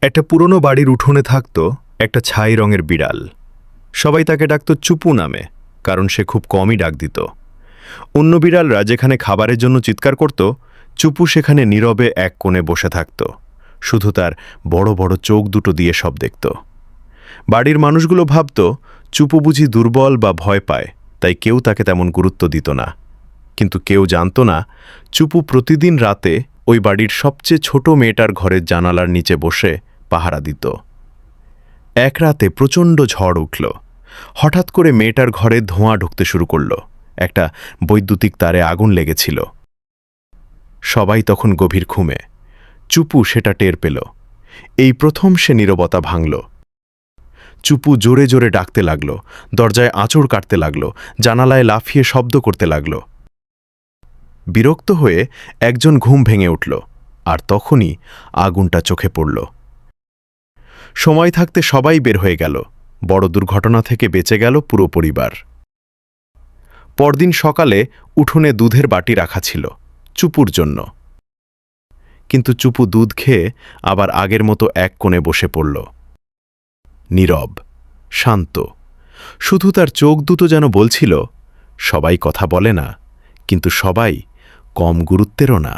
একটা পুরনো বাড়ির উঠোনে থাকত একটা ছাই রঙের বিড়াল। সবাই তাকে ডাকত চুপু নামে, কারণ সে খুব কমই ডাক দিত। অন্য বিড়ালরা যেখানে খাবারের জন্য চিৎকার করত, চুপু সেখানে নীরবে এক কোণে বসে থাকত, শুধু তার বড় বড় চোখ দুটো দিয়ে সব দেখত। বাড়ির মানুষগুলো ভাবত চুপু বুঝি দুর্বল বা ভয় পায়, তাই কেউ তাকে তেমন গুরুত্ব দিত না। কিন্তু কেউ জানত না, চুপু প্রতিদিন রাতে ওই বাড়ির সবচেয়ে ছোট মেয়েটার ঘরের জানালার নিচে বসে পাহারা দিত। এক রাতে প্রচণ্ড ঝড় উঠল। হঠাৎ করে মেয়েটার ঘরে ধোঁয়া ঢুকতে শুরু করল। একটা বৈদ্যুতিক তারে আগুন লেগেছিল। সবাই তখন গভীর ঘুমে। চুপু সেটা টের পেল। এই প্রথম সে নীরবতা ভাঙল। চুপু জোরে জোরে ডাকতে লাগল, দরজায় আঁচড় কাটতে লাগল, জানালায় লাফিয়ে শব্দ করতে লাগল। বিরক্ত হয়ে একজন ঘুম ভেঙে উঠল, আর তখনই আগুনটা চোখে পড়ল। সময় থাকতে সবাই বের হয়ে গেল। বড় দুর্ঘটনা থেকে বেঁচে গেল পুরো পরিবার। পরদিন সকালে উঠোনে দুধের বাটি রাখা ছিল চুপুর জন্য। কিন্তু চুপু দুধ খেয়ে আবার আগের মতো এক কোণে বসে পড়ল, নীরব, শান্ত। শুধু তার চোখ দুটো যেন বলছিল, সবাই কথা বলে না, কিন্তু সবাই কম গুরুত্বেরও না।